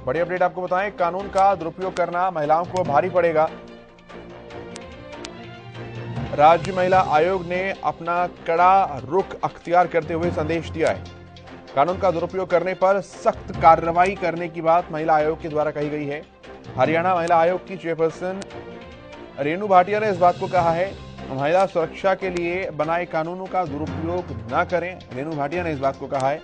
बड़ी अपडेट आपको बताएं, कानून का दुरुपयोग करना महिलाओं को भारी पड़ेगा। राज्य महिला आयोग ने अपना कड़ा रुख अख्तियार करते हुए संदेश दिया है। कानून का दुरुपयोग करने पर सख्त कार्रवाई करने की बात महिला आयोग के द्वारा कही गई है। हरियाणा महिला आयोग की चेयरपर्सन रेणु भाटिया ने इस बात को कहा है, महिला सुरक्षा के लिए बनाए कानूनों का दुरुपयोग न करें। रेणु भाटिया ने इस बात को कहा है,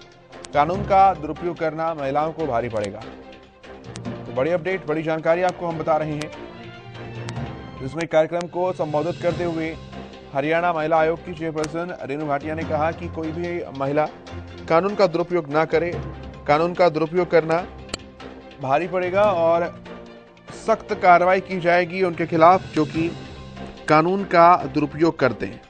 कानून का दुरुपयोग करना महिलाओं को भारी पड़ेगा। तो बड़ी अपडेट, बड़ी जानकारी आपको हम बता रहे हैं, जिसमें कार्यक्रम को संबोधित करते हुए हरियाणा महिला आयोग की चेयरपर्सन रेणु भाटिया ने कहा कि कोई भी महिला कानून का दुरुपयोग ना करे, कानून का दुरुपयोग करना भारी पड़ेगा और सख्त कार्रवाई की जाएगी उनके खिलाफ जो कि कानून का दुरुपयोग करते हैं।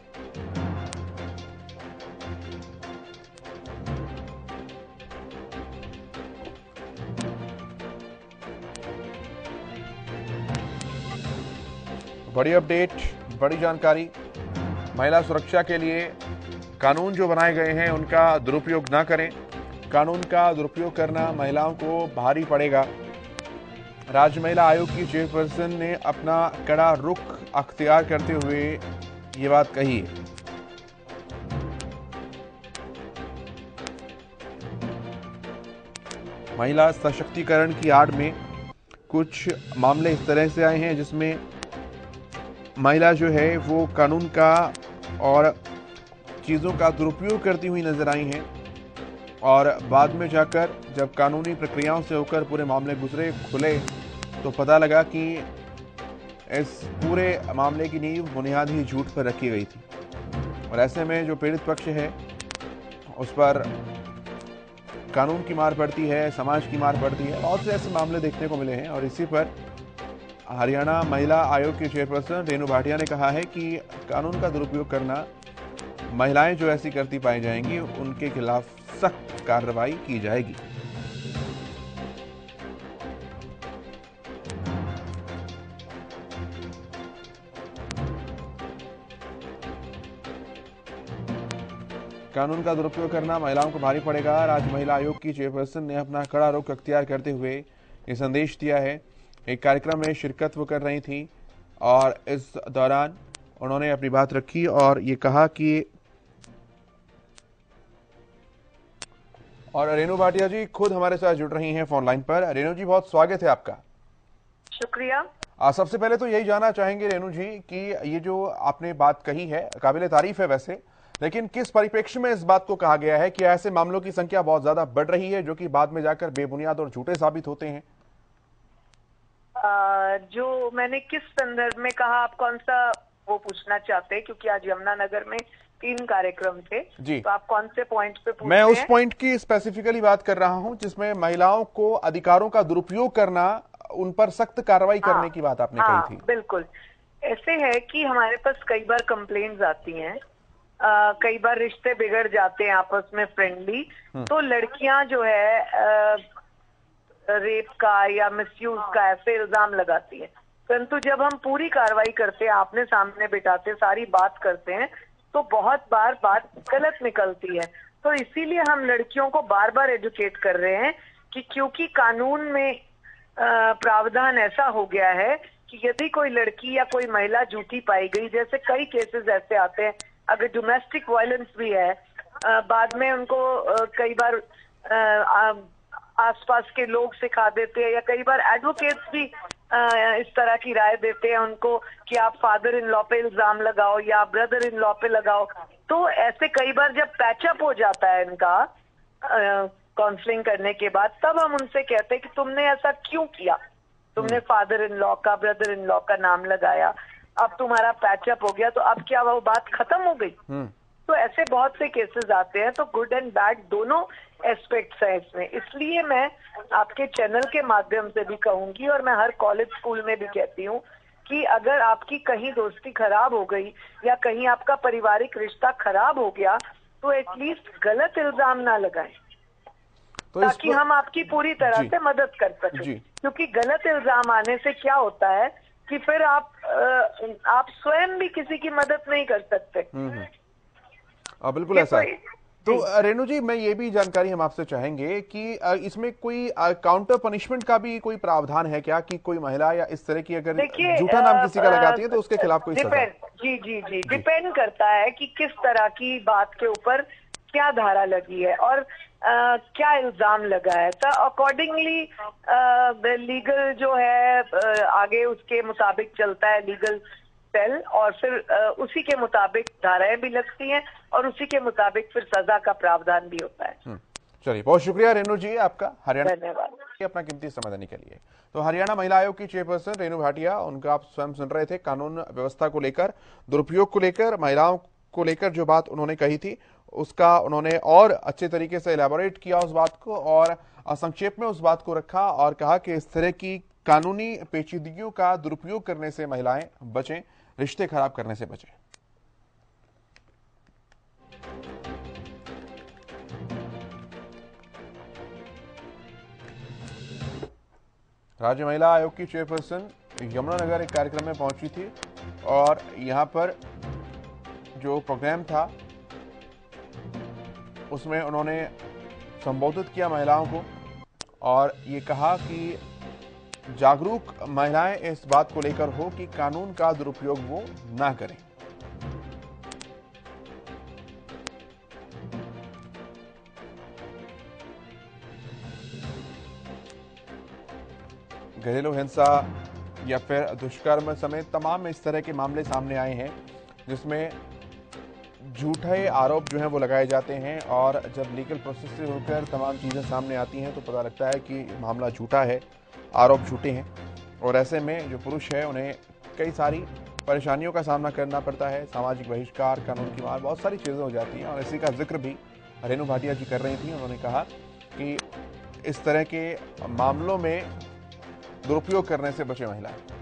बड़ी अपडेट, बड़ी जानकारी, महिला सुरक्षा के लिए कानून जो बनाए गए हैं उनका दुरुपयोग ना करें, कानून का दुरुपयोग करना महिलाओं को भारी पड़ेगा। राज्य महिला आयोग की चेयरपर्सन ने अपना कड़ा रुख अख्तियार करते हुए ये बात कही है। महिला सशक्तिकरण की आड़ में कुछ मामले इस तरह से आए हैं जिसमें महिला जो है वो कानून का और चीज़ों का दुरुपयोग करती हुई नजर आई हैं और बाद में जाकर जब कानूनी प्रक्रियाओं से होकर पूरे मामले गुजरे, खुले, तो पता लगा कि इस पूरे मामले की नींव बुनियाद ही झूठ पर रखी गई थी। और ऐसे में जो पीड़ित पक्ष है उस पर कानून की मार पड़ती है, समाज की मार पड़ती है। बहुत से ऐसे मामले देखने को मिले हैं और इसी पर हरियाणा महिला आयोग की चेयरपर्सन रेणु भाटिया ने कहा है कि कानून का दुरुपयोग करना, महिलाएं जो ऐसी करती पाई जाएंगी उनके खिलाफ सख्त कार्रवाई की जाएगी। कानून का दुरुपयोग करना महिलाओं को भारी पड़ेगा। राज्य महिला आयोग की चेयरपर्सन ने अपना कड़ा रुख अख्तियार करते हुए ये संदेश दिया है। एक कार्यक्रम में शिरकत वो कर रही थी और इस दौरान उन्होंने अपनी बात रखी और ये कहा कि और रेणु भाटिया जी खुद हमारे साथ जुड़ रही हैं फोन लाइन पर। रेणु जी, बहुत स्वागत है आपका। शुक्रिया। सबसे पहले तो यही जानना चाहेंगे रेणु जी कि ये जो आपने बात कही है काबिले तारीफ है वैसे, लेकिन किस परिप्रेक्ष्य में इस बात को कहा गया है कि ऐसे मामलों की संख्या बहुत ज्यादा बढ़ रही है जो कि बाद में जाकर बेबुनियाद और झूठे साबित होते हैं? जो मैंने किस संदर्भ में कहा, आप कौन सा वो पूछना चाहते हैं? क्योंकि आज यमुनानगर में 3 कार्यक्रम थे जी, तो आप कौन से पॉइंट पे पूछ मैं रहे उस पॉइंट की स्पेसिफिकली बात कर रहा हूं जिसमें महिलाओं को अधिकारों का दुरुपयोग करना, उन पर सख्त कार्रवाई करने की बात आपने कही थी। बिल्कुल ऐसे है कि हमारे पास कई बार कंप्लेंट्स आती हैं, कई बार रिश्ते बिगड़ जाते हैं आपस में फ्रेंडली, तो लड़कियां जो है रेप का या मिसयूज का ऐसे इल्जाम लगाती है। परंतु जब हम पूरी कार्रवाई करते हैं, आपने सामने बिठाते, सारी बात करते हैं, तो बहुत बार बात गलत निकलती है। तो इसीलिए हम लड़कियों को बार बार एजुकेट कर रहे हैं कि क्योंकि कानून में प्रावधान ऐसा हो गया है कि यदि कोई लड़की या कोई महिला झूठी पाई गई, जैसे कई केसेस ऐसे आते हैं, अगर डोमेस्टिक वायलेंस भी है, बाद में उनको कई बार आसपास के लोग सिखा देते हैं या कई बार एडवोकेट्स भी इस तरह की राय देते हैं उनको कि आप फादर इन लॉ पे इल्जाम लगाओ या ब्रदर इन लॉ पे लगाओ। तो ऐसे कई बार जब पैचअप हो जाता है इनका काउंसलिंग करने के बाद, तब हम उनसे कहते हैं कि तुमने ऐसा क्यों किया, तुमने फादर इन लॉ का, ब्रदर इन लॉ का नाम लगाया, अब तुम्हारा पैचअप हो गया, तो अब क्या वो बात खत्म हो गई? तो ऐसे बहुत से केसेस आते हैं। तो गुड एंड बैड दोनों एस्पेक्ट्स हैं इसमें। इसलिए मैं आपके चैनल के माध्यम से भी कहूंगी और मैं हर कॉलेज स्कूल में भी कहती हूँ कि अगर आपकी कहीं दोस्ती खराब हो गई या कहीं आपका पारिवारिक रिश्ता खराब हो गया, तो एटलीस्ट गलत इल्जाम ना लगाएं, तो ताकि हम आपकी पूरी तरह से मदद कर सकें। क्योंकि गलत इल्जाम आने से क्या होता है कि फिर आप स्वयं भी किसी की मदद नहीं कर सकते। बिल्कुल ऐसा है। तो रेणु जी, मैं ये भी जानकारी हम आपसे चाहेंगे कि इसमें कोई काउंटर पनिशमेंट का भी कोई प्रावधान है क्या, कि कोई महिला या इस तरह की अगर झूठा नाम किसी का लगाती है तो उसके खिलाफ कोई सजा? जी डिपेंड करता है कि किस तरह की बात के ऊपर क्या धारा लगी है और क्या इल्जाम लगा है। तो अकॉर्डिंगली लीगल जो है आगे उसके मुताबिक चलता है लीगल सेल, और फिर उसी के मुताबिक धाराएं भी लगती हैं और उसी के मुताबिक फिर सजा का प्रावधान भी होता है। चलिए, बहुत शुक्रिया रेणु जी आपका, हरियाणा धन्यवाद अपना कीमती समय देने के लिए। तो हरियाणा महिला आयोग की चेयरपर्सन रेणु भाटिया, उनका आप स्वयं सुन रहे थे। कानून व्यवस्था को लेकर, दुरुपयोग को लेकर, महिलाओं को लेकर जो बात उन्होंने कही थी उसका उन्होंने और अच्छे तरीके से इलेबोरेट किया उस बात को, और संक्षेप में उस बात को रखा और कहा कि इस तरह की कानूनी पेचीदगियों का दुरुपयोग करने से महिलाएं बचें, रिश्ते खराब करने से बचें। राज्य महिला आयोग की चेयरपर्सन यमुनानगर एक कार्यक्रम में पहुंची थी और यहां पर जो प्रोग्राम था उसमें उन्होंने संबोधित किया महिलाओं को और ये कहा कि जागरूक महिलाएं इस बात को लेकर हो कि कानून का दुरुपयोग वो ना करें। घरेलू हिंसा या फिर दुष्कर्म समेत तमाम इस तरह के मामले सामने आए हैं जिसमें झूठे आरोप जो हैं वो लगाए जाते हैं, और जब लीगल प्रोसेस से होकर तमाम चीज़ें सामने आती हैं तो पता लगता है कि मामला झूठा है, आरोप झूठे हैं, और ऐसे में जो पुरुष है उन्हें कई सारी परेशानियों का सामना करना पड़ता है। सामाजिक बहिष्कार, कानून की मार, बहुत सारी चीज़ें हो जाती हैं, और इसी का जिक्र भी रेणु भाटिया जी कर रही थी। उन्होंने कहा कि इस तरह के मामलों में दुरुपयोग करने से बचे महिलाएं।